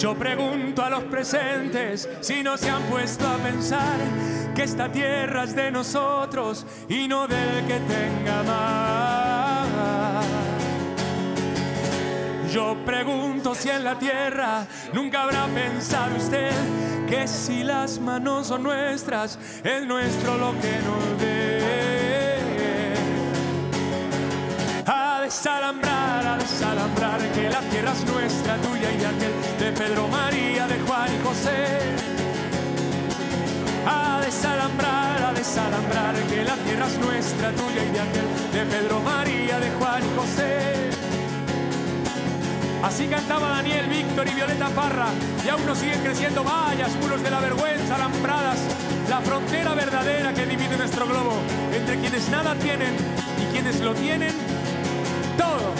Yo pregunto a los presentes si no se han puesto a pensar que esta tierra es de nosotros y no del que tenga más. Yo pregunto si en la tierra nunca habrá pensado usted que si las manos son nuestras, es nuestro lo que nos dé. A desalambrar, que la tierra es nuestra, tuya y de aquel, de Pedro, María, de Juan y José. A desalambrar, que la tierra es nuestra, tuya y de aquel, de Pedro, María, de Juan y José. Así cantaba Daniel, Víctor y Violeta Parra, y aún nos siguen creciendo vallas, muros de la vergüenza, alambradas, la frontera verdadera que divide nuestro globo entre quienes nada tienen y quienes lo tienen todo.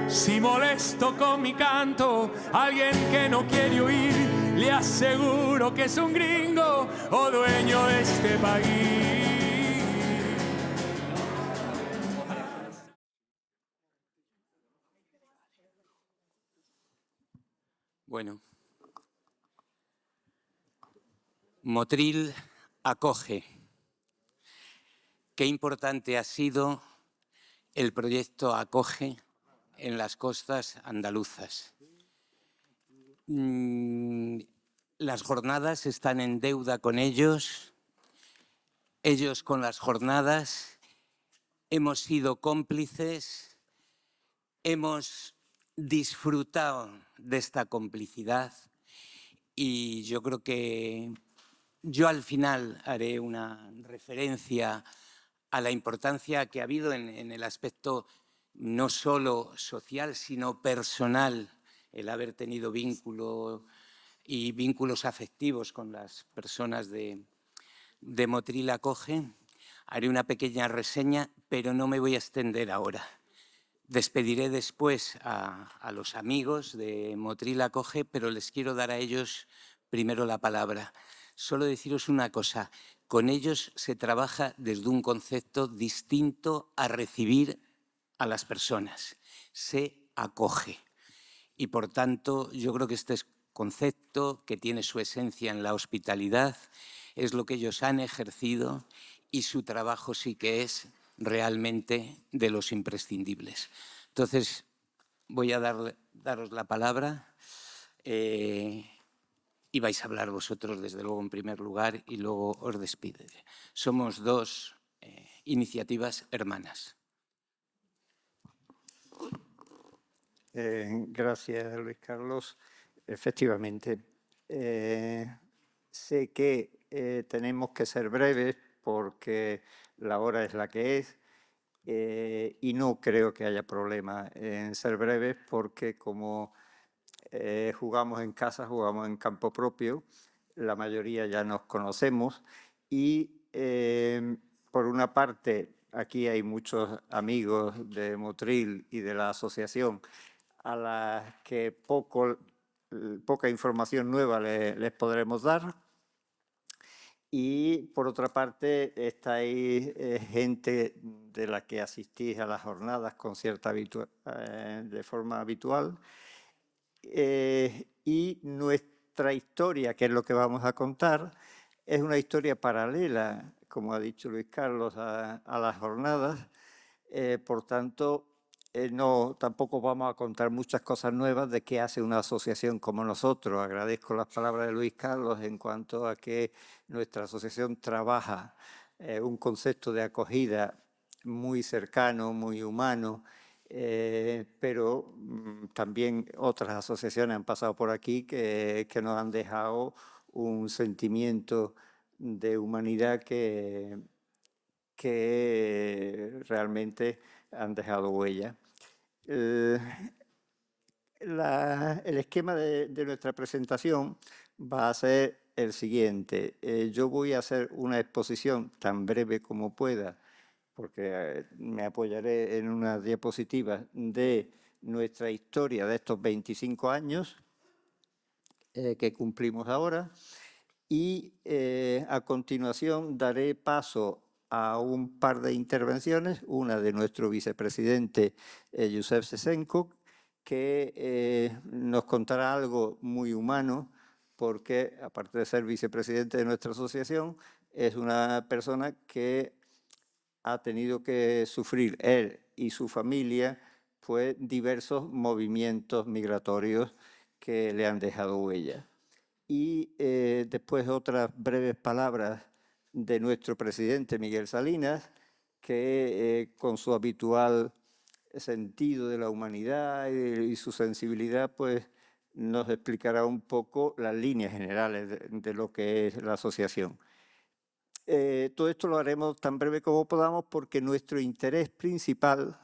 Si molesto con mi canto a alguien que no quiere oír, le aseguro que es un gringo o dueño de este país. Bueno, Motril acoge. Qué importante ha sido el proyecto Acoge en las costas andaluzas. Las jornadas están en deuda con ellos, ellos con las jornadas. Hemos sido cómplices, hemos disfrutado de esta complicidad y yo creo que yo al final haré una referencia a la importancia que ha habido en el aspecto no solo social, sino personal, el haber tenido vínculos afectivos con las personas de Motril Acoge. Haré una pequeña reseña, pero no me voy a extender ahora. Despediré después a los amigos de Motril Acoge, pero les quiero dar a ellos primero la palabra. Solo deciros una cosa, con ellos se trabaja desde un concepto distinto a recibir a las personas. Se acoge. Y por tanto, yo creo que este concepto, que tiene su esencia en la hospitalidad, es lo que ellos han ejercido y su trabajo sí que es realmente de los imprescindibles. Entonces, voy a daros la palabra y vais a hablar vosotros, desde luego, en primer lugar, y luego os despido. Somos dos iniciativas hermanas. Gracias, Luis Carlos. Efectivamente, sé que tenemos que ser breves porque la hora es la que es y no creo que haya problema en ser breves porque como jugamos en casa, jugamos en campo propio, la mayoría ya nos conocemos y por una parte aquí hay muchos amigos de Motril y de la asociación a las que poca información nueva les podremos dar. Y por otra parte, está ahí gente de la que asistís a las jornadas con de forma habitual. Y nuestra historia, que es lo que vamos a contar, es una historia paralela, como ha dicho Luis Carlos, a las jornadas. Por tanto, tampoco vamos a contar muchas cosas nuevas de qué hace una asociación como nosotros. Agradezco las palabras de Luis Carlos en cuanto a que nuestra asociación trabaja un concepto de acogida muy cercano, muy humano, pero también otras asociaciones han pasado por aquí que nos han dejado un sentimiento de humanidad que realmente han dejado huella. El esquema de nuestra presentación va a ser el siguiente. Yo voy a hacer una exposición tan breve como pueda, porque me apoyaré en una diapositiva de nuestra historia de estos 25 años que cumplimos ahora. Y a continuación daré paso a un par de intervenciones, una de nuestro vicepresidente Josep Sesenko que nos contará algo muy humano, porque aparte de ser vicepresidente de nuestra asociación, es una persona que ha tenido que sufrir, él y su familia, pues diversos movimientos migratorios que le han dejado huella. Y después otras breves palabras de nuestro presidente Miguel Salinas, que con su habitual sentido de la humanidad y su sensibilidad, pues nos explicará un poco las líneas generales de lo que es la asociación. Todo esto lo haremos tan breve como podamos porque nuestro interés principal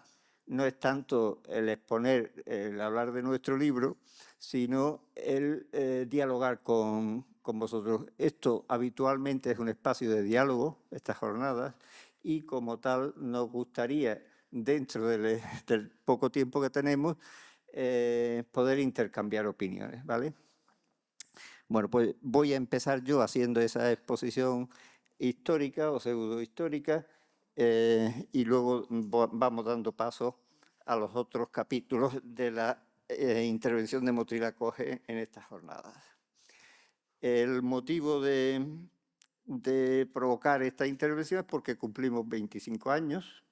no es tanto el exponer, el hablar de nuestro libro, sino el dialogar con vosotros. Esto habitualmente es un espacio de diálogo, estas jornadas, y como tal nos gustaría, dentro del poco tiempo que tenemos, poder intercambiar opiniones, ¿vale? Bueno, pues voy a empezar yo haciendo esa exposición histórica o pseudohistórica y luego vamos dando paso a los otros capítulos de la intervención de Motril acoge en estas jornadas. El motivo de provocar esta intervención es porque cumplimos 25 años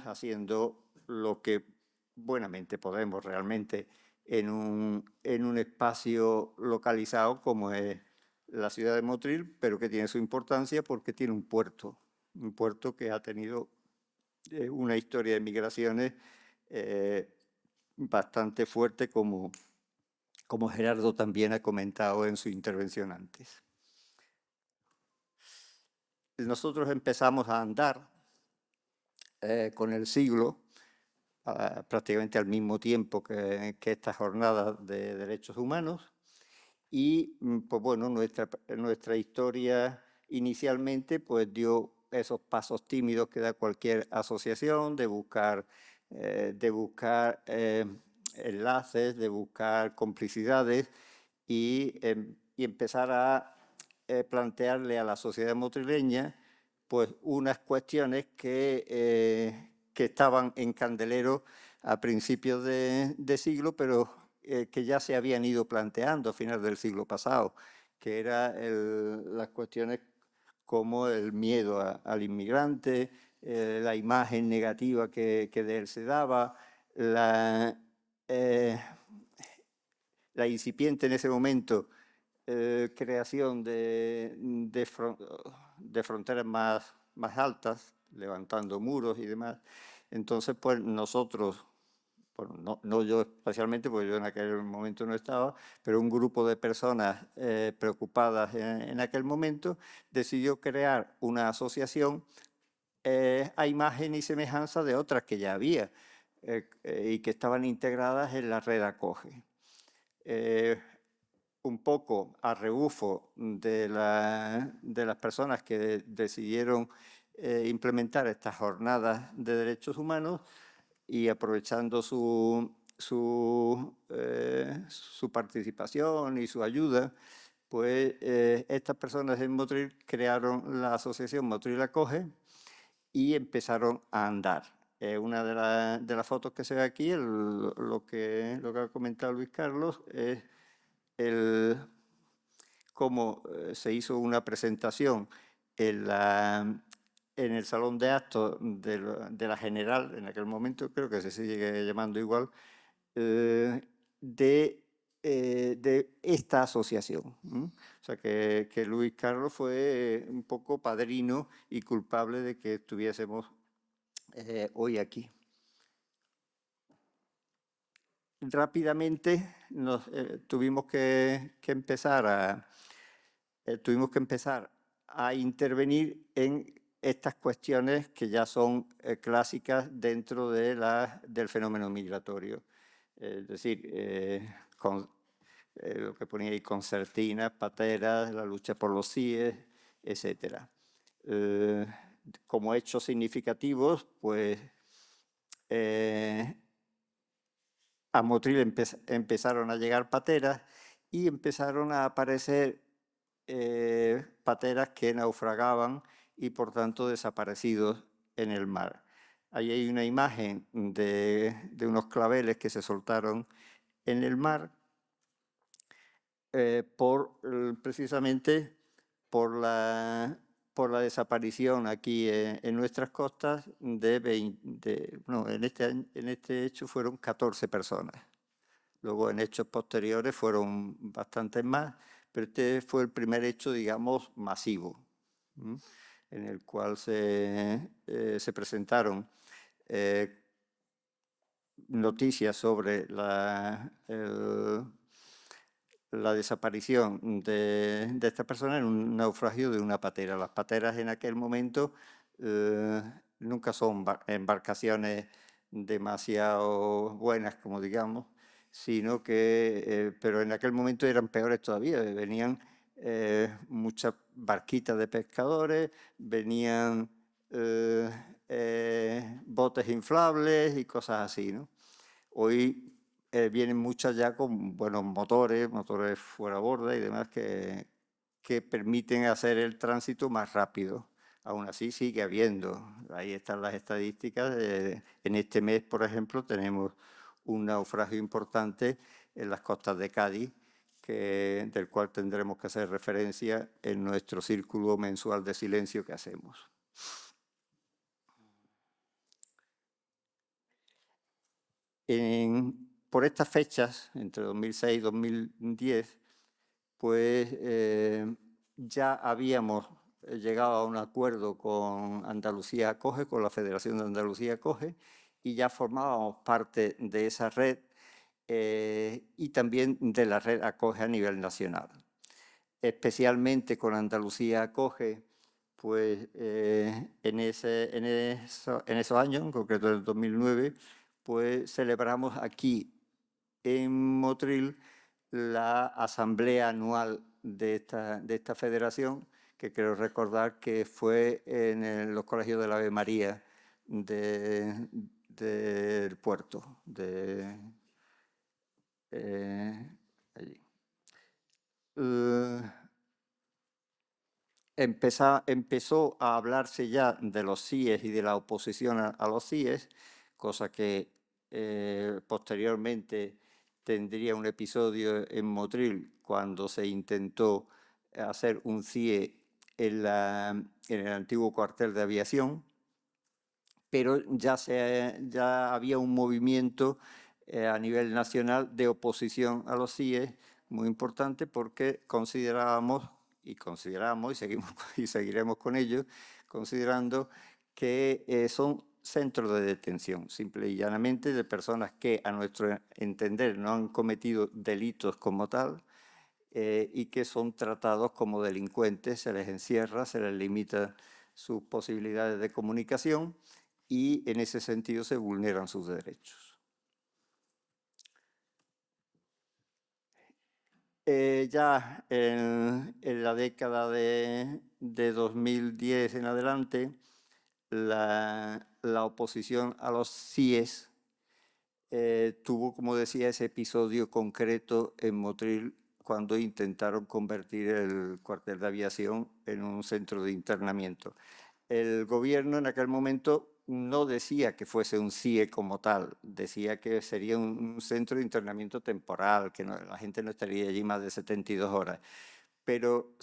haciendo lo que buenamente podemos realmente en un espacio localizado como es la ciudad de Motril, pero que tiene su importancia porque tiene un puerto que ha tenido una historia de migraciones bastante fuerte, como Gerardo también ha comentado en su intervención antes. Nosotros empezamos a andar con el siglo, prácticamente al mismo tiempo que estas jornadas de derechos humanos, y pues bueno, nuestra historia inicialmente pues dio esos pasos tímidos que da cualquier asociación de buscar enlaces, de buscar complicidades y empezar a plantearle a la sociedad motrileña pues unas cuestiones que estaban en candelero a principios de siglo, pero que ya se habían ido planteando a finales del siglo pasado, que eran las cuestiones como el miedo al inmigrante, la imagen negativa que de él se daba, la incipiente en ese momento creación de fronteras más altas, levantando muros y demás. Entonces, pues nosotros, bueno, no yo especialmente, porque yo en aquel momento no estaba, pero un grupo de personas preocupadas en aquel momento decidió crear una asociación a imagen y semejanza de otras que ya había y que estaban integradas en la red Acoge. Un poco a rebufo de las personas que decidieron implementar estas jornadas de derechos humanos y aprovechando su participación y su ayuda, pues estas personas en Motril crearon la asociación Motril Acoge y empezaron a andar. Una de las fotos que se ve aquí, lo que ha comentado Luis Carlos, es cómo se hizo una presentación en el salón de actos de la General, en aquel momento, creo que se sigue llamando igual, de esta asociación. O sea, que Luis Carlos fue un poco padrino y culpable de que estuviésemos hoy aquí. Rápidamente tuvimos que empezar a intervenir en estas cuestiones que ya son clásicas dentro del fenómeno migratorio. Es decir, lo que ponía ahí, concertinas, pateras, la lucha por los CIES, etc. Como hechos significativos, pues a Motril empezaron a llegar pateras y empezaron a aparecer pateras que naufragaban y por tanto desaparecidos en el mar. Ahí hay una imagen de unos claveles que se soltaron en el mar precisamente por la desaparición aquí en nuestras costas en este hecho fueron 14 personas. Luego en hechos posteriores fueron bastantes más, pero este fue el primer hecho, digamos, masivo, en el cual se presentaron noticias sobre la desaparición de estas personas en un naufragio de una patera. Las pateras en aquel momento nunca son embarcaciones demasiado buenas, como digamos, sino que, pero en aquel momento eran peores todavía. Venían muchas barquitas de pescadores, venían botes inflables y cosas así, ¿no? Hoy vienen muchas ya con buenos motores fuera borda y demás que permiten hacer el tránsito más rápido. Aún así sigue habiendo. Ahí están las estadísticas. En este mes, por ejemplo, tenemos un naufragio importante en las costas de Cádiz, del cual tendremos que hacer referencia en nuestro círculo mensual de silencio que hacemos. Por estas fechas, entre 2006 y 2010, pues ya habíamos llegado a un acuerdo con Andalucía Acoge, con la Federación de Andalucía Acoge, y ya formábamos parte de esa red y también de la red Acoge a nivel nacional. Especialmente con Andalucía Acoge, pues en esos años, en concreto en el 2009, pues celebramos aquí en Motril la asamblea anual de esta federación, que creo recordar que fue en los colegios de la Ave María del puerto, allí. Empezó a hablarse ya de los CIES y de la oposición a los CIES, cosa que posteriormente tendría un episodio en Motril cuando se intentó hacer un CIE en el antiguo cuartel de aviación, pero ya había un movimiento a nivel nacional de oposición a los CIES muy importante porque consideramos y seguiremos con ello, considerando que son centros de detención, simple y llanamente de personas que, a nuestro entender, no han cometido delitos como tal y que son tratados como delincuentes, se les encierra, se les limita sus posibilidades de comunicación y en ese sentido se vulneran sus derechos. Ya en la década de 2010 en adelante, la oposición a los CIES tuvo, como decía, ese episodio concreto en Motril cuando intentaron convertir el cuartel de aviación en un centro de internamiento. El gobierno en aquel momento no decía que fuese un CIE como tal, decía que sería un centro de internamiento temporal, que la gente no estaría allí más de 72 horas. Pero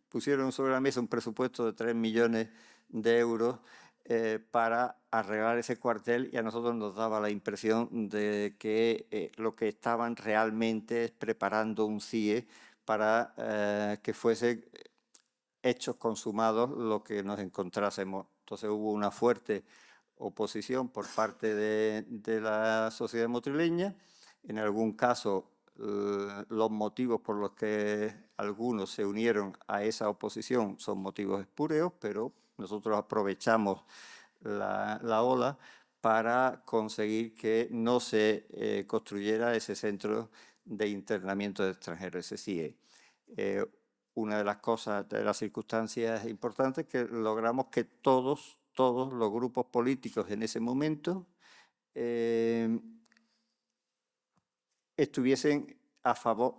pusieron sobre la mesa un presupuesto de 3 millones de euros para arreglar ese cuartel y a nosotros nos daba la impresión de que lo que estaban realmente es preparando un CIE para que fuese hechos consumados lo que nos encontrásemos. Entonces hubo una fuerte oposición por parte de la sociedad motrileña. En algún caso, los motivos por los que algunos se unieron a esa oposición son motivos espúreos, pero nosotros aprovechamos la ola para conseguir que no se construyera ese centro de internamiento de extranjeros, ese CIE. Una de las cosas, de las circunstancias importantes, que logramos que todos los grupos políticos en ese momento estuviesen a favor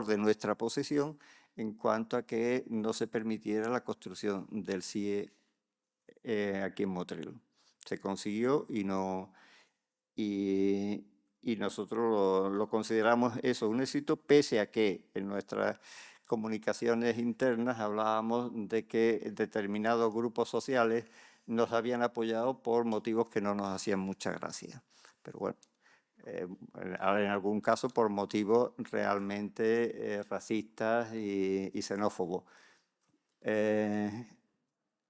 de nuestra posición en cuanto a que no se permitiera la construcción del CIE aquí en Motril. Se consiguió y nosotros lo consideramos eso un éxito, pese a que en nuestras comunicaciones internas hablábamos de que determinados grupos sociales nos habían apoyado por motivos que no nos hacían mucha gracia. Pero bueno, en algún caso por motivos realmente racistas y xenófobos.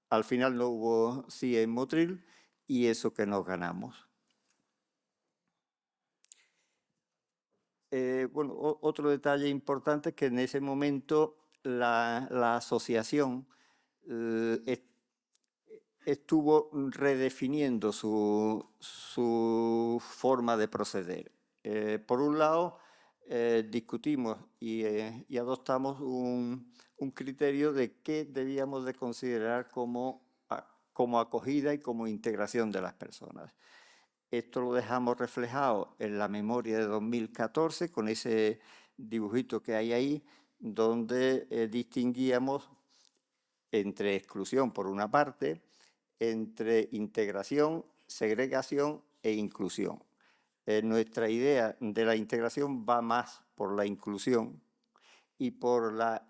Al final no hubo sí en Motril y eso que nos ganamos. Bueno, otro detalle importante es que en ese momento la asociación estuvo redefiniendo su forma de proceder. Por un lado, discutimos y adoptamos un criterio de qué debíamos de considerar como acogida y como integración de las personas. Esto lo dejamos reflejado en la memoria de 2014 con ese dibujito que hay ahí, donde distinguíamos entre exclusión por una parte, entre integración, segregación e inclusión. Nuestra idea de la integración va más por la inclusión y por la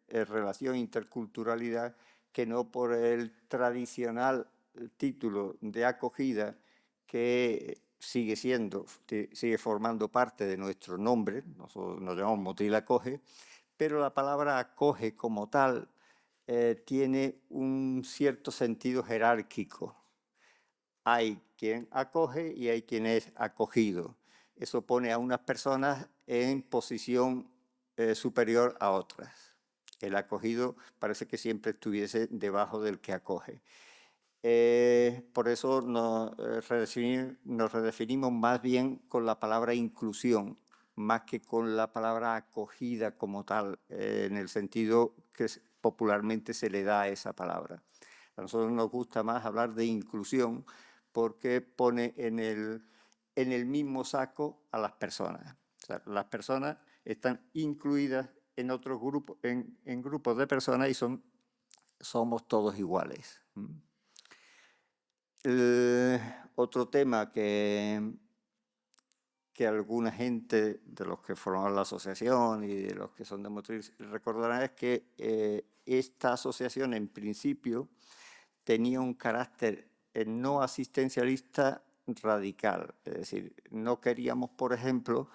relación interculturalidad que no por el tradicional título de acogida que sigue formando parte de nuestro nombre. Nosotros nos llamamos Motril Acoge, pero la palabra acoge como tal tiene un cierto sentido jerárquico. Hay quien acoge y hay quien es acogido. Eso pone a unas personas en posición superior a otras. El acogido parece que siempre estuviese debajo del que acoge. Por eso nos redefinimos más bien con la palabra inclusión, más que con la palabra acogida como tal, en el sentido que popularmente se le da a esa palabra. A nosotros nos gusta más hablar de inclusión porque pone en el mismo saco a las personas. O sea, las personas están incluidas en otros grupos, en grupos de personas y somos todos iguales. Otro tema que alguna gente de los que forman la asociación y de los que son de Motril recordarán es que esta asociación en principio tenía un carácter no asistencialista radical. Es decir, no queríamos, por ejemplo,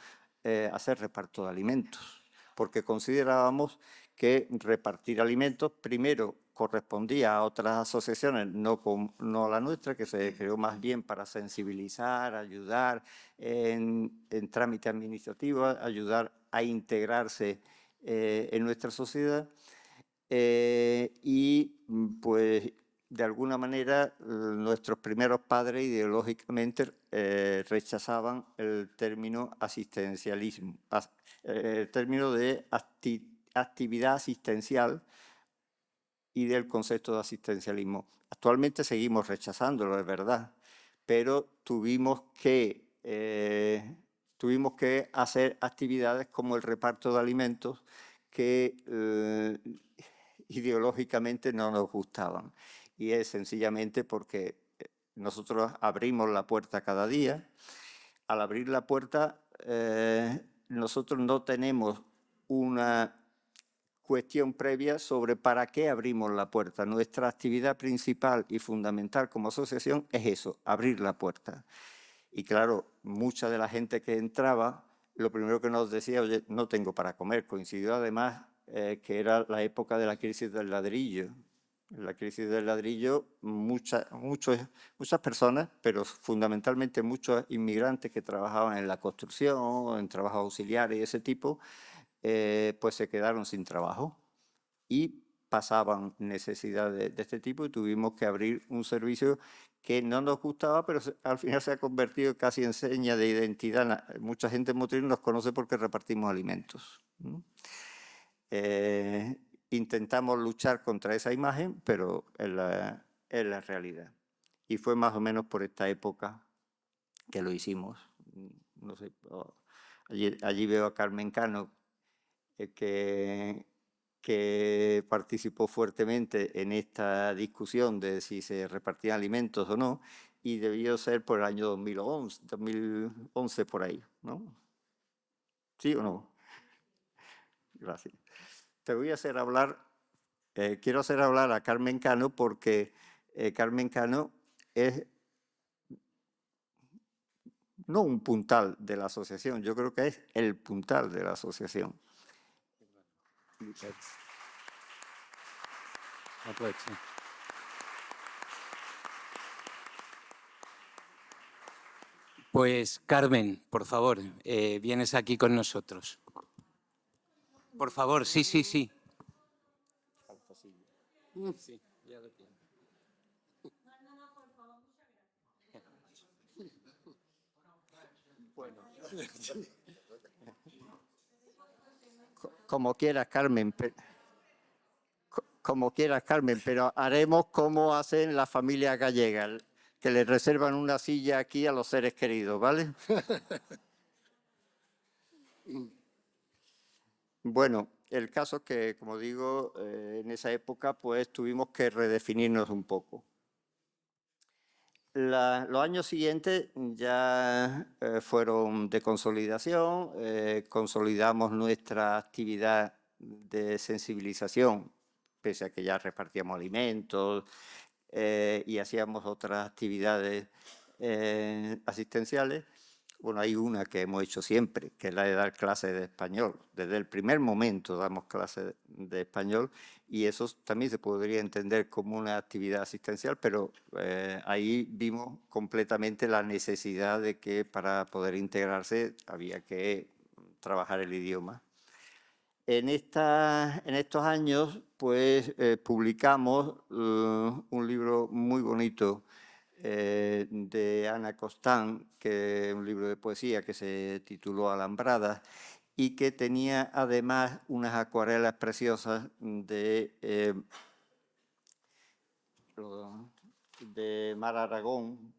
hacer reparto de alimentos, porque considerábamos que repartir alimentos primero correspondía a otras asociaciones, no a la nuestra, que se creó más bien para sensibilizar, ayudar en trámite administrativo, ayudar a integrarse en nuestra sociedad. Y pues de alguna manera nuestros primeros padres ideológicamente rechazaban el término asistencialismo, el término de actividad asistencial y del concepto de asistencialismo. Actualmente seguimos rechazándolo, es verdad, pero tuvimos que hacer actividades como el reparto de alimentos que ideológicamente no nos gustaban. Y es sencillamente porque nosotros abrimos la puerta cada día. Al abrir la puerta, nosotros no tenemos una cuestión previa sobre para qué abrimos la puerta. Nuestra actividad principal y fundamental como asociación es eso, abrir la puerta. Y claro, mucha de la gente que entraba, lo primero que nos decía, oye, no tengo para comer. Coincidió además que era la época de la crisis del ladrillo. En la crisis del ladrillo, muchas personas, pero fundamentalmente muchos inmigrantes que trabajaban en la construcción, en trabajos auxiliares y ese tipo, pues se quedaron sin trabajo y pasaban necesidades de este tipo y tuvimos que abrir un servicio que no nos gustaba, pero al final se ha convertido casi en seña de identidad. Mucha gente en Motril nos conoce porque repartimos alimentos. Intentamos luchar contra esa imagen, pero es la realidad. Y fue más o menos por esta época que lo hicimos. No sé, allí veo a Carmen Cano, que que participó fuertemente en esta discusión de si se repartían alimentos o no, y debió ser por el año 2011 por ahí, ¿no? ¿Sí o no? Gracias. Te voy a hacer hablar, quiero hacer hablar a Carmen Cano porque Carmen Cano es no un puntal de la asociación, yo creo que es el puntal de la asociación. Pues Carmen, por favor, vienes aquí con nosotros. Por favor, sí, sí, sí. Sí, ya lo tiene. Bueno. Como quieras, Carmen. Como quieras, Carmen, pero haremos como hacen las familias gallegas, que les reservan una silla aquí a los seres queridos, ¿vale? Bueno, el caso es que, como digo, en esa época pues tuvimos que redefinirnos un poco. Los años siguientes ya fueron de consolidación, consolidamos nuestra actividad de sensibilización, pese a que ya repartíamos alimentos y hacíamos otras actividades asistenciales. Bueno, hay una que hemos hecho siempre, que es la de dar clases de español. Desde el primer momento damos clases de español y eso también se podría entender como una actividad asistencial, pero ahí vimos completamente la necesidad de que para poder integrarse había que trabajar el idioma. En estos años, pues, publicamos un libro muy bonito de Ana Costán, que es un libro de poesía que se tituló Alambradas y que tenía además unas acuarelas preciosas de Mar Aragón.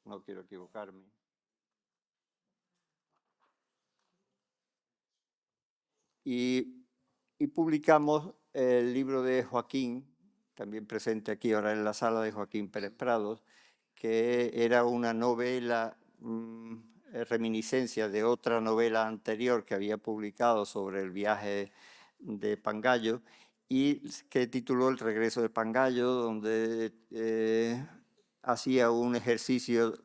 No quiero equivocarme. Y publicamos el libro de Joaquín, también presente aquí ahora en la sala, de Joaquín Pérez Prados, que era una novela, reminiscencia de otra novela anterior que había publicado sobre el viaje de Pangallo y que tituló El regreso de Pangallo, donde hacía un ejercicio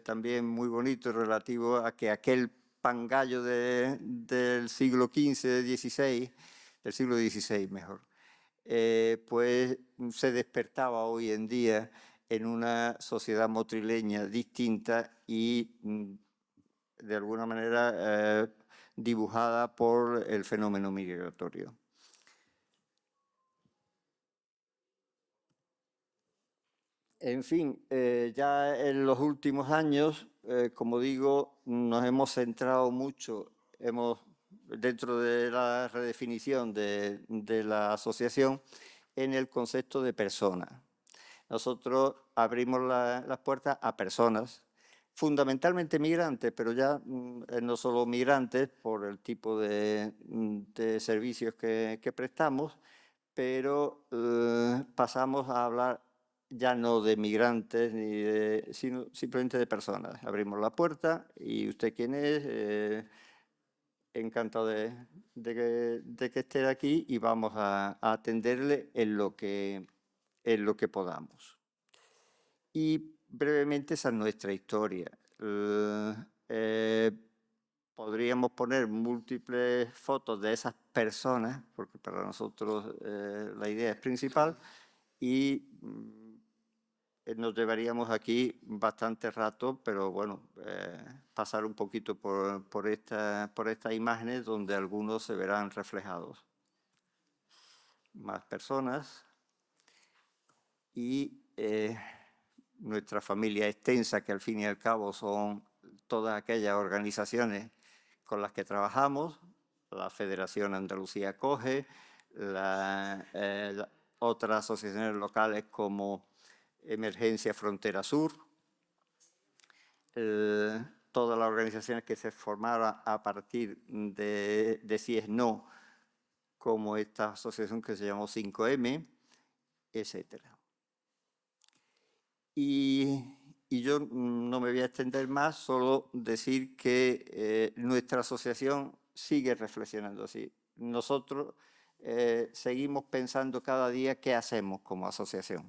también muy bonito relativo a que aquel Pangallo del siglo XV, XVI, del siglo XVI mejor, pues se despertaba hoy en día en una sociedad motrileña distinta y de alguna manera dibujada por el fenómeno migratorio. En fin, ya en los últimos años, como digo, nos hemos centrado mucho, dentro de la redefinición de la asociación, en el concepto de persona. Nosotros abrimos las puertas a personas, fundamentalmente migrantes, pero ya no solo migrantes por el tipo de servicios que prestamos, pero pasamos a hablar ya no de migrantes, sino simplemente de personas. Abrimos la puerta y usted quién es, encantado de que esté aquí y vamos a atenderle en lo que podamos. Y brevemente esa es nuestra historia. Podríamos poner múltiples fotos de esas personas, porque para nosotros la idea es principal, y nos llevaríamos aquí bastante rato, pero bueno, pasar un poquito por estas imágenes donde algunos se verán reflejados. Más personas y nuestra familia extensa, que al fin y al cabo son todas aquellas organizaciones con las que trabajamos, la Federación Andalucía Acoge, otras asociaciones locales como Emergencia Frontera Sur, todas las organizaciones que se formaron a partir de Si es No, como esta asociación que se llamó 5M, etc. Y yo no me voy a extender más, solo decir que nuestra asociación sigue reflexionando así. Nosotros seguimos pensando cada día qué hacemos como asociación.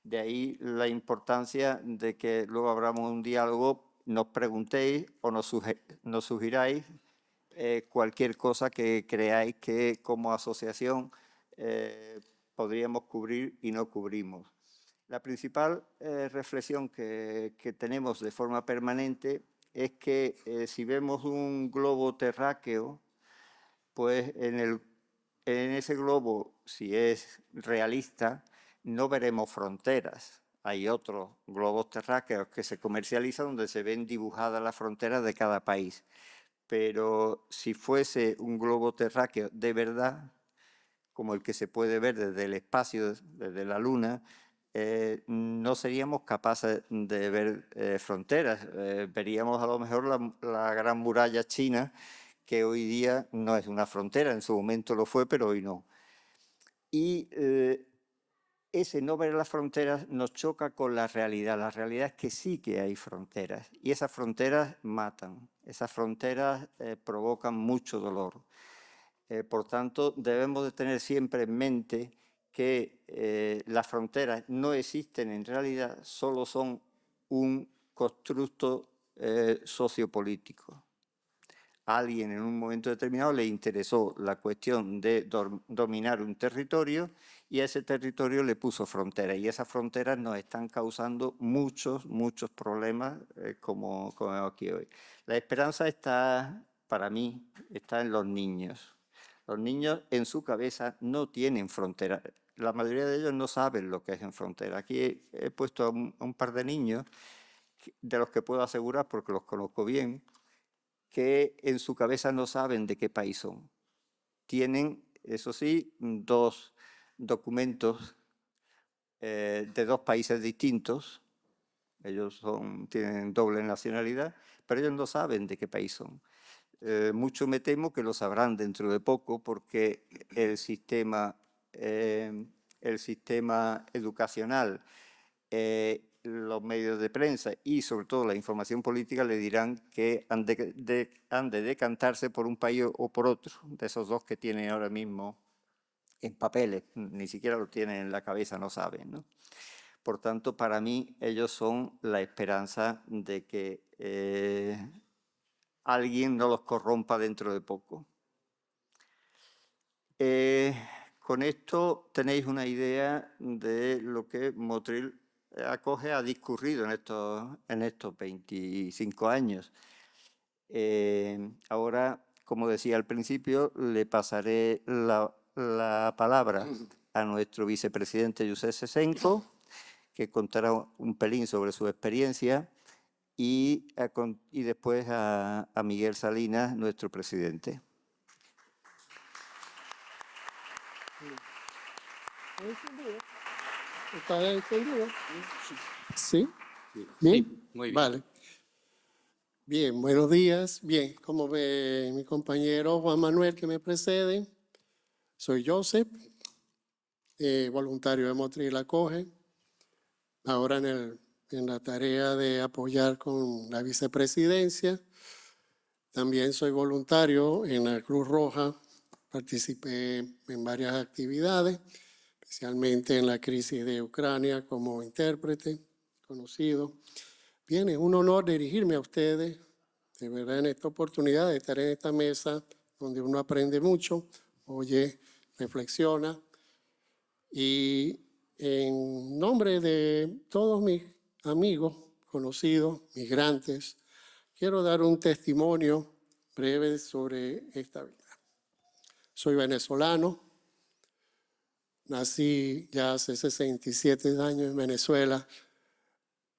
De ahí la importancia de que luego abramos un diálogo, nos preguntéis o nos sugiráis cualquier cosa que creáis que como asociación podríamos cubrir y no cubrimos. La principal reflexión que tenemos de forma permanente es que si vemos un globo terráqueo, pues en ese globo, si es realista, no veremos fronteras. Hay otros globos terráqueos que se comercializan donde se ven dibujadas las fronteras de cada país. Pero si fuese un globo terráqueo de verdad, como el que se puede ver desde el espacio, desde la Luna, no seríamos capaces de ver fronteras. Veríamos a lo mejor la Gran Muralla China, que hoy día no es una frontera, en su momento lo fue, pero hoy no. Y ese no ver las fronteras nos choca con la realidad. La realidad es que sí que hay fronteras, y esas fronteras matan, esas fronteras provocan mucho dolor. Por tanto, debemos de tener siempre en mente que las fronteras no existen en realidad, solo son un constructo sociopolítico. A alguien en un momento determinado le interesó la cuestión de dominar un territorio y a ese territorio le puso fronteras, y esas fronteras nos están causando muchos problemas como aquí hoy. La esperanza está, para mí, está en los niños. Los niños en su cabeza no tienen fronteras. La mayoría de ellos no saben lo que es en frontera. Aquí he puesto a un par de niños, de los que puedo asegurar, porque los conozco bien, que en su cabeza no saben de qué país son. Tienen, eso sí, 2 documentos de 2 países distintos. Ellos tienen doble nacionalidad, pero ellos no saben de qué país son. Mucho me temo que lo sabrán dentro de poco, porque el sistema educacional, los medios de prensa y sobre todo la información política le dirán que han de decantarse por un país o por otro, de esos 2 que tienen ahora mismo en papeles, ni siquiera lo tienen en la cabeza, no saben, ¿no? Por tanto, para mí, ellos son la esperanza de que alguien no los corrompa dentro de poco. Con esto tenéis una idea de lo que Motril acoge ha discurrido en estos 25 años. Ahora, como decía al principio, le pasaré la palabra a nuestro vicepresidente Josep Sesenko, que contará un pelín sobre su experiencia, y después a Miguel Salinas, nuestro presidente. ¿Está entendido? ¿Sí? ¿Bien? Sí, muy bien. Vale. Bien, buenos días. Bien, como ve mi compañero Juan Manuel que me precede, soy Joseph, voluntario de Motril Acoge, ahora en la tarea de apoyar con la vicepresidencia. También soy voluntario en la Cruz Roja, participé en varias actividades, especialmente en la crisis de Ucrania como intérprete conocido. Bien, es un honor dirigirme a ustedes, de verdad, en esta oportunidad de estar en esta mesa donde uno aprende mucho, oye, reflexiona. Y en nombre de todos mis amigos, conocidos, migrantes, quiero dar un testimonio breve sobre esta vida. Soy venezolano, nací ya hace 67 años en Venezuela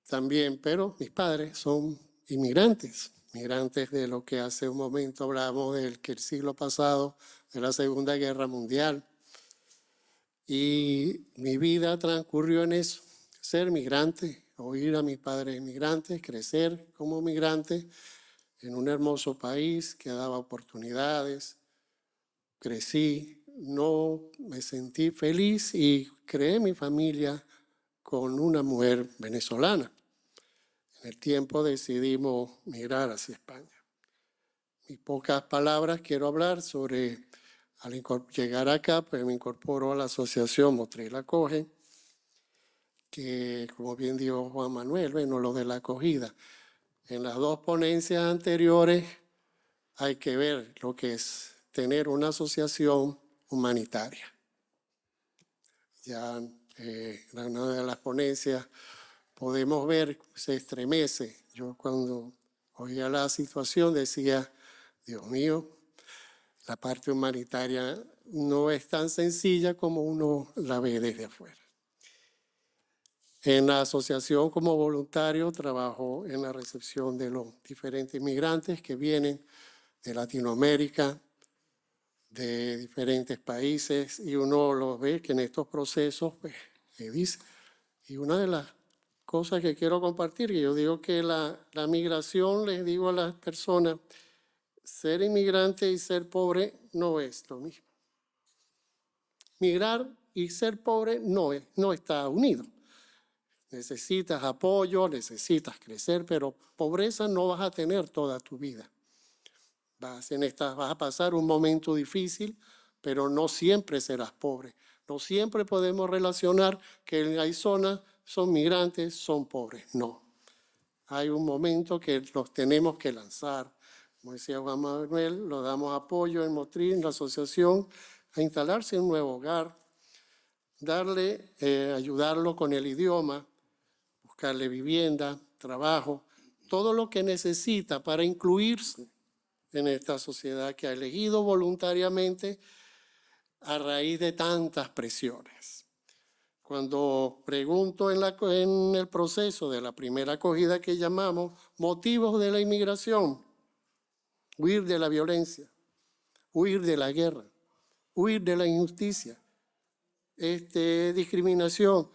también, pero mis padres son inmigrantes de lo que hace un momento hablamos del que el siglo pasado, de la Segunda Guerra Mundial. Y mi vida transcurrió en eso, ser migrante, oír a mis padres inmigrantes, crecer como migrante en un hermoso país que daba oportunidades. Crecí, no me sentí feliz y creé mi familia con una mujer venezolana. En el tiempo decidimos migrar hacia España. En pocas palabras quiero hablar sobre, al llegar acá, pues me incorporo a la asociación Motril Acoge, que como bien dijo Juan Manuel, bueno, lo de la acogida. En las dos ponencias anteriores hay que ver lo que es tener una asociación humanitaria. Ya en una de las ponencias podemos ver, se estremece. Yo cuando oía la situación decía, Dios mío, la parte humanitaria no es tan sencilla como uno la ve desde afuera. En la asociación como voluntario trabajo en la recepción de los diferentes migrantes que vienen de Latinoamérica, de diferentes países, y uno los ve que en estos procesos, pues, se dice. Y una de las cosas que quiero compartir, que yo digo que la migración, les digo a las personas, ser inmigrante y ser pobre no es lo mismo. Migrar y ser pobre no está unido. Necesitas apoyo, necesitas crecer, pero pobreza no vas a tener toda tu vida. Vas a pasar un momento difícil, pero no siempre serás pobre. No siempre podemos relacionar que hay zonas, son migrantes, son pobres. No. Hay un momento que los tenemos que lanzar. Como decía Juan Manuel, lo damos apoyo en Motril, en la asociación, a instalarse en un nuevo hogar, ayudarlo con el idioma, buscarle vivienda, trabajo, todo lo que necesita para incluirse en esta sociedad que ha elegido voluntariamente a raíz de tantas presiones. Cuando pregunto en el proceso de la primera acogida que llamamos motivos de la inmigración, huir de la violencia, huir de la guerra, huir de la injusticia, discriminación,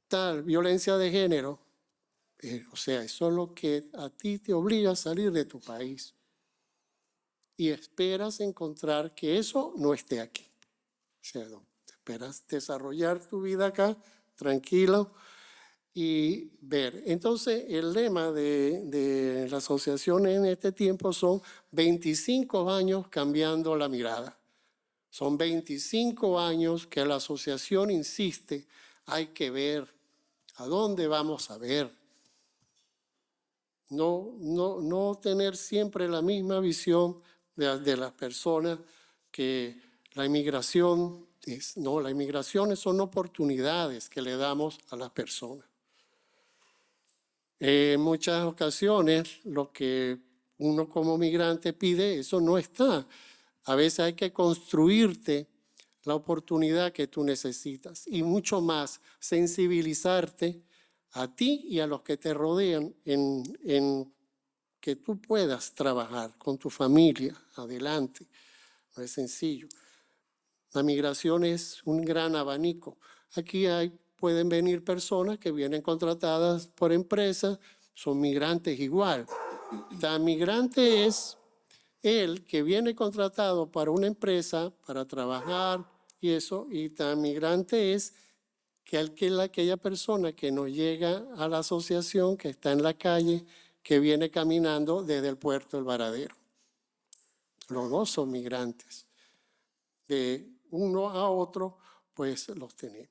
tal, violencia de género, o sea, eso es lo que a ti te obliga a salir de tu país. Y esperas encontrar que eso no esté aquí. O sea, esperas desarrollar tu vida acá, tranquilo, y ver. Entonces, el lema de la asociación en este tiempo son 25 años cambiando la mirada. Son 25 años que la asociación insiste, hay que ver a dónde vamos a ver. No tener siempre la misma visión de las personas que la inmigración es. No, la inmigración son oportunidades que le damos a las personas. En muchas ocasiones lo que uno como migrante pide, eso no está. A veces hay que construirte la oportunidad que tú necesitas y mucho más, sensibilizarte a ti y a los que te rodean en que tú puedas trabajar con tu familia adelante. No es sencillo. La migración es un gran abanico. Aquí pueden venir personas que vienen contratadas por empresas, son migrantes igual. Tan migrante es el que viene contratado para una empresa para trabajar y eso, y tan migrante es que aquella persona que nos llega a la asociación, que está en la calle, que viene caminando desde el puerto del Varadero. Los dos son migrantes. De uno a otro, pues los tenemos.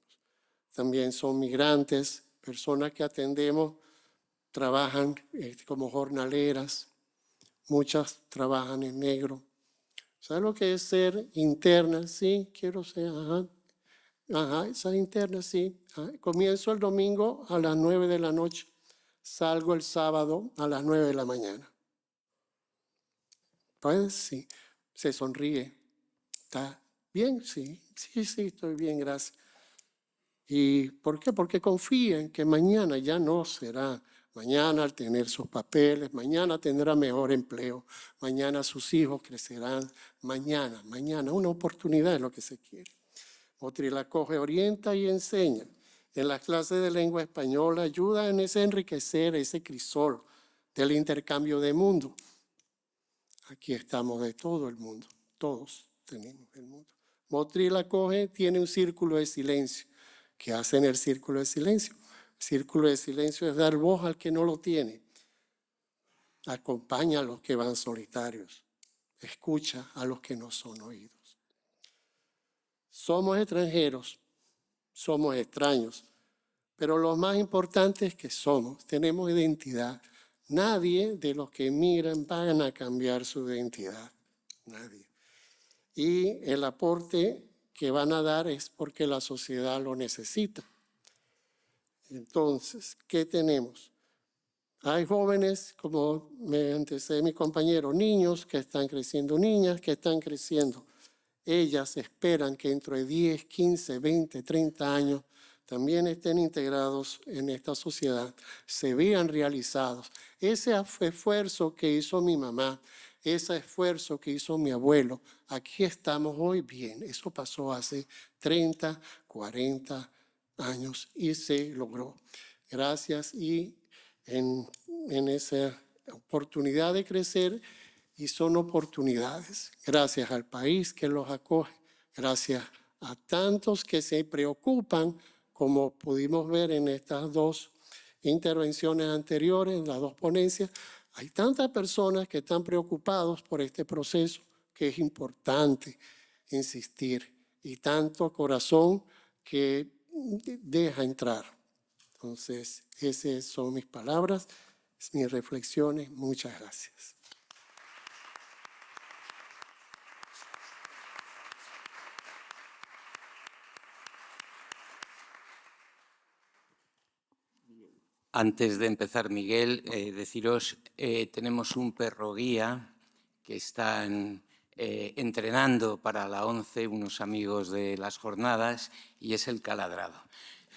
También son migrantes, personas que atendemos, trabajan como jornaleras, muchas trabajan en negro. ¿Sabes lo que es ser interna? Sí, quiero ser, esa interna, sí. Comienzo el domingo a las 9 de la noche. Salgo el sábado a las 9 de la mañana. Pues sí, se sonríe. ¿Está bien? Sí, estoy bien, gracias. ¿Y por qué? Porque confía en que mañana ya no será. Mañana al tener sus papeles, mañana tendrá mejor empleo, mañana sus hijos crecerán, mañana, una oportunidad es lo que se quiere. Motril Acoge orienta y enseña. en las clases de lengua española, ayuda en ese enriquecer, ese crisol del intercambio de mundo. Aquí estamos de todo el mundo, todos tenemos el mundo. Motril acoge, tiene un círculo de silencio. ¿Qué hacen el círculo de silencio? El círculo de silencio es dar voz al que no lo tiene. Acompaña a los que van solitarios. Escucha a los que no son oídos. Somos extranjeros, somos extraños, pero lo más importante es que tenemos identidad. Nadie de los que emigran van a cambiar su identidad. Nadie. Y el aporte que van a dar es porque la sociedad lo necesita. Entonces, ¿qué tenemos? Hay jóvenes, como me antecede mi compañero, niños que están creciendo, niñas que están creciendo. Ellas esperan que dentro de 10, 15, 20, 30 años también estén integrados en esta sociedad, se vean realizados. Ese esfuerzo que hizo mi mamá, ese esfuerzo que hizo mi abuelo, aquí estamos hoy bien. Eso pasó hace 30, 40 años y se logró. Gracias y en esa oportunidad de crecer, y son oportunidades. Gracias al país que los acoge, gracias a tantos que se preocupan, como pudimos ver en estas dos intervenciones anteriores, en las dos ponencias. Hay tantas personas que están preocupados por este proceso que es importante insistir, y tanto corazón que deja entrar. Entonces, esas son mis palabras, mis reflexiones. Muchas gracias. Antes de empezar, Miguel, deciros, tenemos un perro guía que están entrenando para la 11 unos amigos de las jornadas, y es el Caladrado.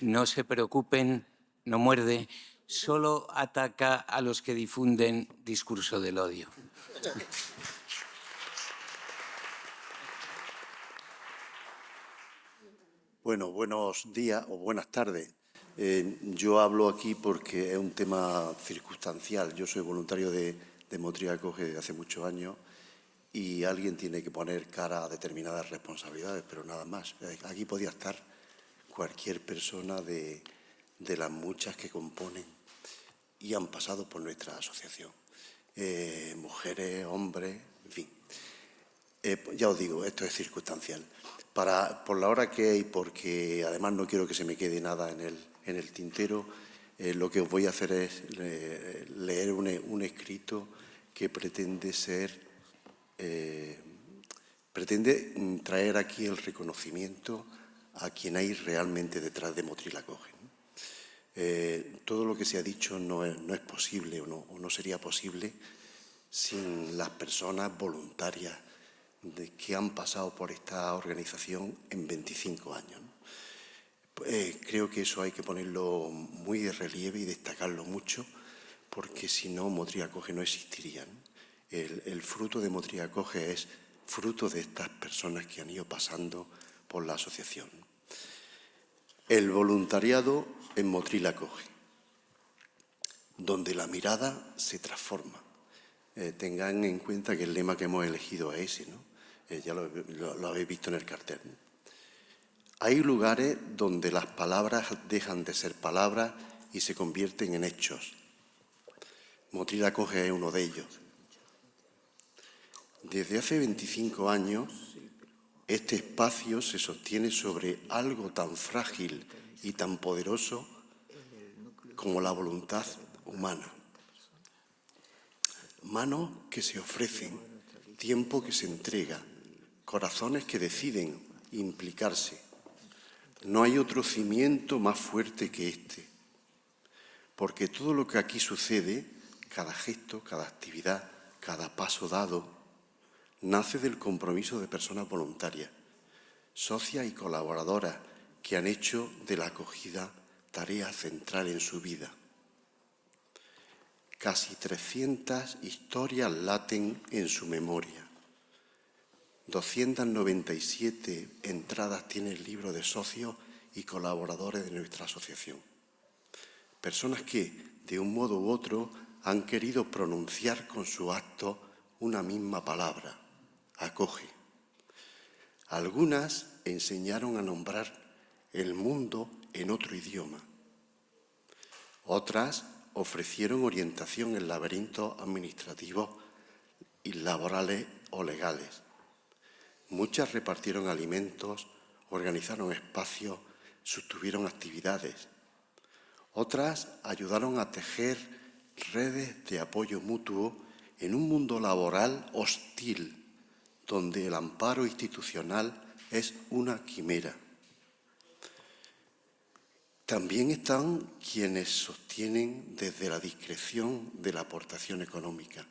No se preocupen, no muerde, solo ataca a los que difunden discurso del odio. Bueno, buenos días o buenas tardes. Yo hablo aquí porque es un tema circunstancial. Yo soy voluntario de Motril Acoge desde hace muchos años y alguien tiene que poner cara a determinadas responsabilidades, pero nada más. Aquí podía estar cualquier persona de las muchas que componen y han pasado por nuestra asociación. Mujeres, hombres, en fin. Ya os digo, esto es circunstancial. Por la hora que hay, porque además no quiero que se me quede nada en el tintero, lo que os voy a hacer es leer un escrito que pretende traer aquí el reconocimiento a quien hay realmente detrás de Motril Acoge. Todo lo que se ha dicho no es posible o no sería posible sin las personas voluntarias que han pasado por esta organización en 25 años. Creo que eso hay que ponerlo muy de relieve y destacarlo mucho, porque si no, Motril Acoge no existiría. El fruto de Motril Acoge es fruto de estas personas que han ido pasando por la asociación. El voluntariado en Motril Acoge, donde la mirada se transforma. Tengan en cuenta que el lema que hemos elegido es ese, ¿no? Ya lo habéis visto en el cartel, ¿no? Hay lugares donde las palabras dejan de ser palabras y se convierten en hechos. Motril Acoge es uno de ellos. Desde hace 25 años, este espacio se sostiene sobre algo tan frágil y tan poderoso como la voluntad humana. Manos que se ofrecen, tiempo que se entrega, corazones que deciden implicarse. No hay otro cimiento más fuerte que este, porque todo lo que aquí sucede, cada gesto, cada actividad, cada paso dado, nace del compromiso de personas voluntarias, socias y colaboradoras que han hecho de la acogida tarea central en su vida. Casi 300 historias laten en su memoria. 297 entradas tiene el libro de socios y colaboradores de nuestra asociación. Personas que, de un modo u otro, han querido pronunciar con su acto una misma palabra: acoge. Algunas enseñaron a nombrar el mundo en otro idioma. Otras ofrecieron orientación en laberintos administrativos y laborales o legales. Muchas repartieron alimentos, organizaron espacios, sostuvieron actividades. Otras ayudaron a tejer redes de apoyo mutuo en un mundo laboral hostil, donde el amparo institucional es una quimera. También están quienes sostienen desde la discreción de la aportación económica,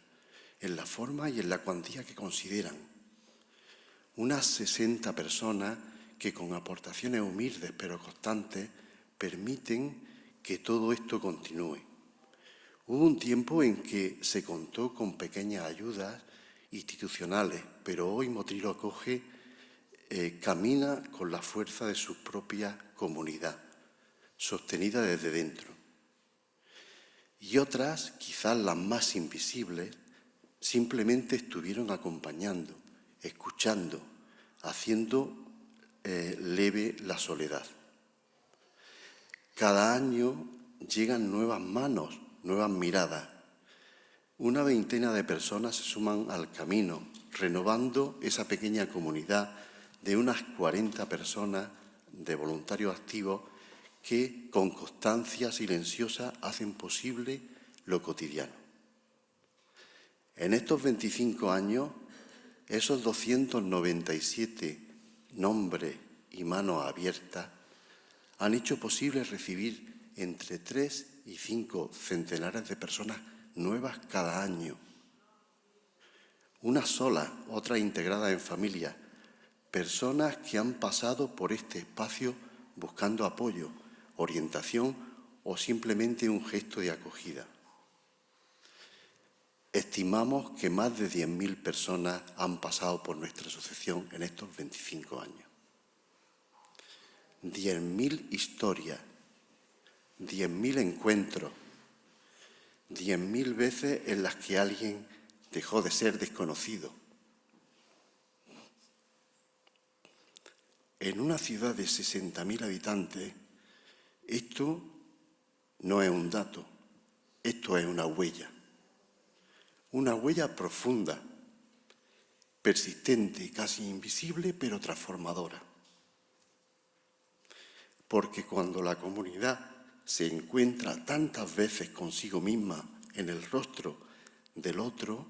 en la forma y en la cuantía que consideran. Unas 60 personas que con aportaciones humildes pero constantes permiten que todo esto continúe. Hubo un tiempo en que se contó con pequeñas ayudas institucionales, pero hoy Motril Acoge camina con la fuerza de su propia comunidad, sostenida desde dentro. Y otras, quizás las más invisibles, simplemente estuvieron acompañando, escuchando, haciendo leve la soledad. Cada año llegan nuevas manos, nuevas miradas. Una veintena de personas se suman al camino, renovando esa pequeña comunidad de unas 40 personas de voluntarios activos que con constancia silenciosa hacen posible lo cotidiano. En estos 25 años, esos 297 nombres y manos abiertas han hecho posible recibir entre 3 y 5 centenares de personas nuevas cada año. Una sola, otra integrada en familia, personas que han pasado por este espacio buscando apoyo, orientación o simplemente un gesto de acogida. Estimamos que más de 10.000 personas han pasado por nuestra asociación en estos 25 años. 10.000 historias, 10.000 encuentros, 10.000 veces en las que alguien dejó de ser desconocido. En una ciudad de 60.000 habitantes, esto no es un dato, esto es una huella profunda, persistente, casi invisible, pero transformadora. Porque cuando la comunidad se encuentra tantas veces consigo misma en el rostro del otro,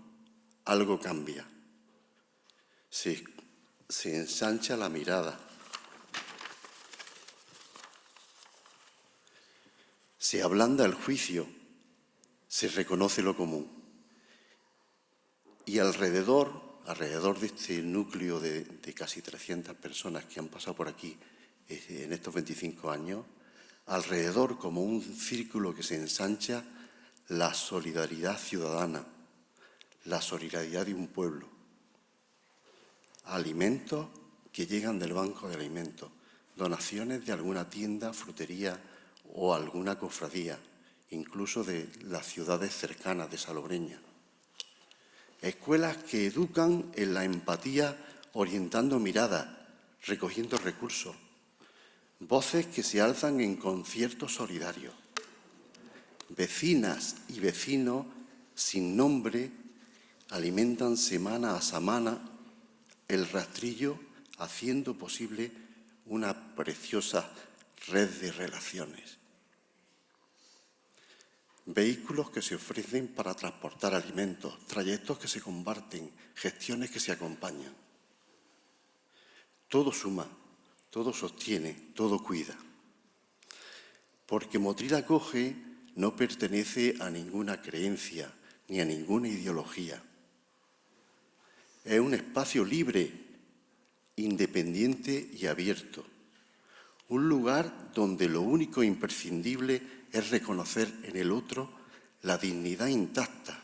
algo cambia. Se ensancha la mirada. Se ablanda el juicio, se reconoce lo común. Y alrededor de este núcleo de casi 300 personas que han pasado por aquí en estos 25 años, alrededor, como un círculo que se ensancha, la solidaridad ciudadana, la solidaridad de un pueblo. Alimentos que llegan del banco de alimentos, donaciones de alguna tienda, frutería o alguna cofradía, incluso de las ciudades cercanas de Salobreña. Escuelas que educan en la empatía, orientando miradas, recogiendo recursos. Voces que se alzan en conciertos solidarios. Vecinas y vecinos sin nombre alimentan semana a semana el rastrillo, haciendo posible una preciosa red de relaciones. Vehículos que se ofrecen para transportar alimentos, trayectos que se comparten, gestiones que se acompañan. Todo suma, todo sostiene, todo cuida. Porque Motril Acoge no pertenece a ninguna creencia ni a ninguna ideología. Es un espacio libre, independiente y abierto. Un lugar donde lo único imprescindible es reconocer en el otro la dignidad intacta,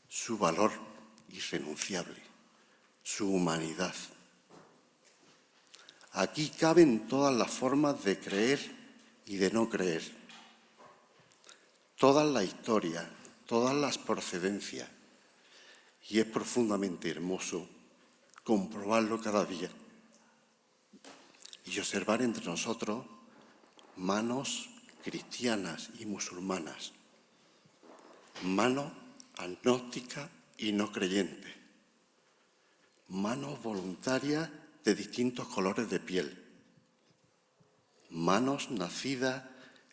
su valor irrenunciable, su humanidad. Aquí caben todas las formas de creer y de no creer, todas las historias, todas las procedencias, y es profundamente hermoso comprobarlo cada día y observar entre nosotros manos cristianas y musulmanas, manos agnósticas y no creyentes, manos voluntarias de distintos colores de piel, manos nacidas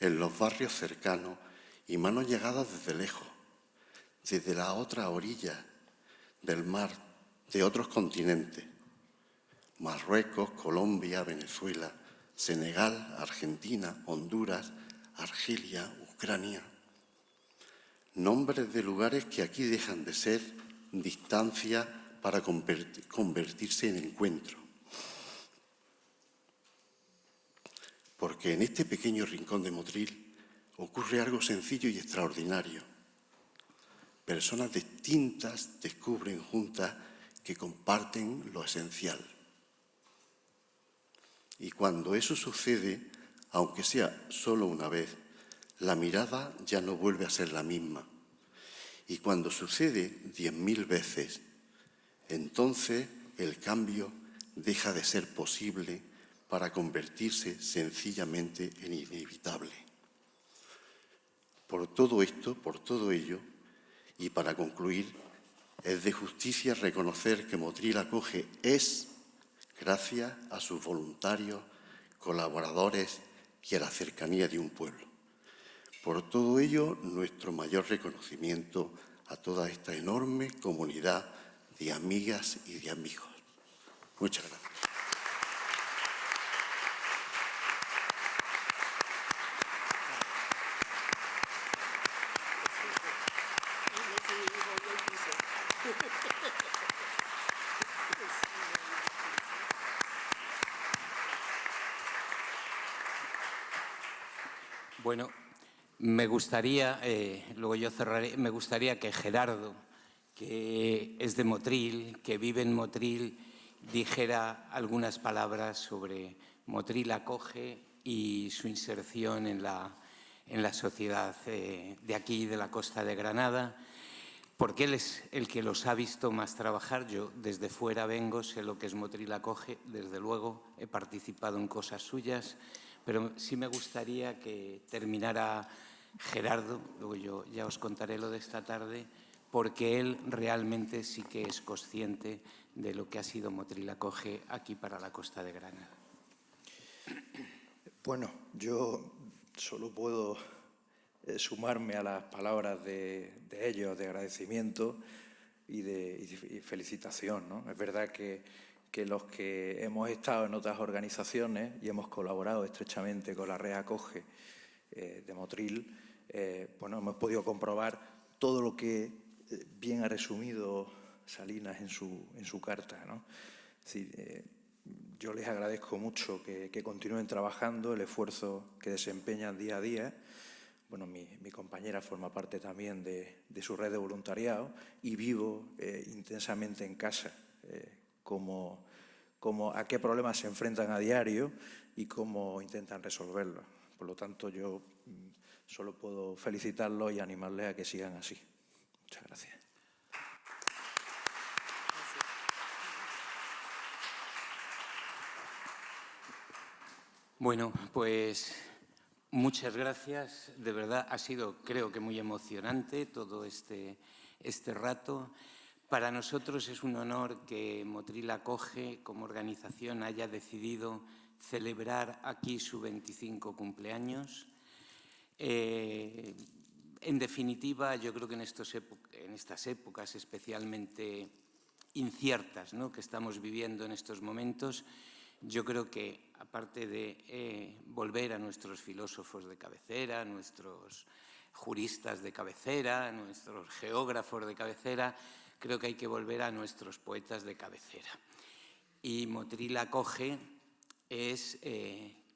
en los barrios cercanos y manos llegadas desde lejos, desde la otra orilla del mar, de otros continentes, Marruecos, Colombia, Venezuela, Senegal, Argentina, Honduras, Argelia, Ucrania. Nombres de lugares que aquí dejan de ser distancia para convertirse en encuentro. Porque en este pequeño rincón de Motril ocurre algo sencillo y extraordinario. Personas distintas descubren juntas que comparten lo esencial. Y cuando eso sucede, aunque sea solo una vez, la mirada ya no vuelve a ser la misma. Y cuando sucede 10.000 veces, entonces el cambio deja de ser posible para convertirse sencillamente en inevitable. Por todo esto, por todo ello, y para concluir, es de justicia reconocer que Motril acoge es gracias a sus voluntarios, colaboradores y a la cercanía de un pueblo. Por todo ello, nuestro mayor reconocimiento a toda esta enorme comunidad de amigas y de amigos. Muchas gracias. Bueno, me gustaría, luego yo cerraré, me gustaría que Gerardo, que es de Motril, que vive en Motril, dijera algunas palabras sobre Motril Acoge y su inserción en la sociedad de aquí, de la Costa de Granada, porque él es el que los ha visto más trabajar. Yo desde fuera vengo, sé lo que es Motril Acoge, desde luego he participado en cosas suyas, pero sí me gustaría que terminara Gerardo, luego yo ya os contaré lo de esta tarde, porque él realmente sí que es consciente de lo que ha sido Motril Acoge aquí para la Costa de Granada. Bueno, yo solo puedo sumarme a las palabras de ellos, de agradecimiento y de felicitación, ¿no? Es verdad que los que hemos estado en otras organizaciones y hemos colaborado estrechamente con la Red Acoge de Motril, bueno, hemos podido comprobar todo lo que bien ha resumido Salinas en su carta, ¿no? Sí, yo les agradezco mucho que continúen trabajando, el esfuerzo que desempeñan día a día. Bueno, mi compañera forma parte también de su red de voluntariado y vivo intensamente en casa a qué problemas se enfrentan a diario y cómo intentan resolverlos. Por lo tanto, yo solo puedo felicitarlos y animarles a que sigan así. Muchas gracias. Bueno, pues muchas gracias. De verdad ha sido, creo que muy emocionante todo este rato. Para nosotros es un honor que Motril Acoge, como organización, haya decidido celebrar aquí su 25 cumpleaños. En definitiva, yo creo que en estas épocas especialmente inciertas, ¿no?, que estamos viviendo en estos momentos, yo creo que, aparte de volver a nuestros filósofos de cabecera, nuestros juristas de cabecera, nuestros geógrafos de cabecera, creo que hay que volver a nuestros poetas de cabecera. Y Motril Acoge es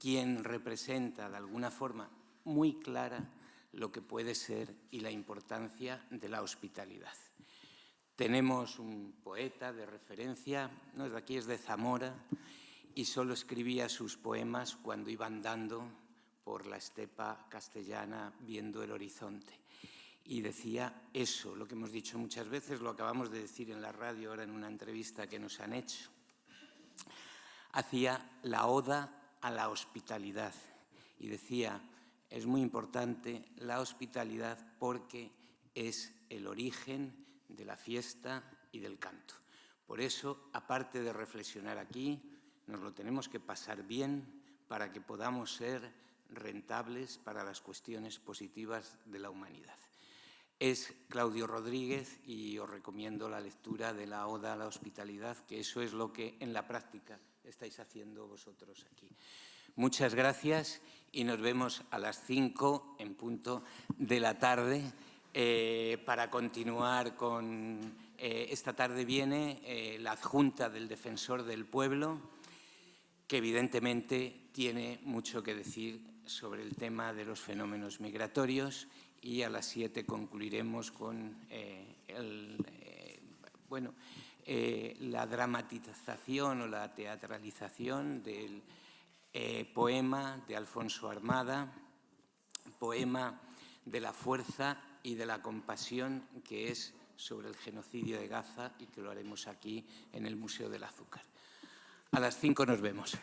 quien representa de alguna forma muy clara lo que puede ser y la importancia de la hospitalidad. Tenemos un poeta de referencia, no es de aquí, es de Zamora, y solo escribía sus poemas cuando iba andando por la estepa castellana viendo el horizonte. Y decía eso, lo que hemos dicho muchas veces, lo acabamos de decir en la radio ahora en una entrevista que nos han hecho. Hacía la oda a la hospitalidad y decía, es muy importante la hospitalidad porque es el origen de la fiesta y del canto. Por eso, aparte de reflexionar aquí, nos lo tenemos que pasar bien para que podamos ser rentables para las cuestiones positivas de la humanidad. Es Claudio Rodríguez y os recomiendo la lectura de la Oda a la Hospitalidad, que eso es lo que en la práctica estáis haciendo vosotros aquí. Muchas gracias y nos vemos a las 5 en punto de la tarde para continuar con... esta tarde viene la adjunta del Defensor del Pueblo, que evidentemente tiene mucho que decir sobre el tema de los fenómenos migratorios, y a las 7 concluiremos con la dramatización o la teatralización del poema de Alfonso Armada, poema de la fuerza y de la compasión, que es sobre el genocidio de Gaza y que lo haremos aquí en el Museo del Azúcar. A las 5 nos vemos.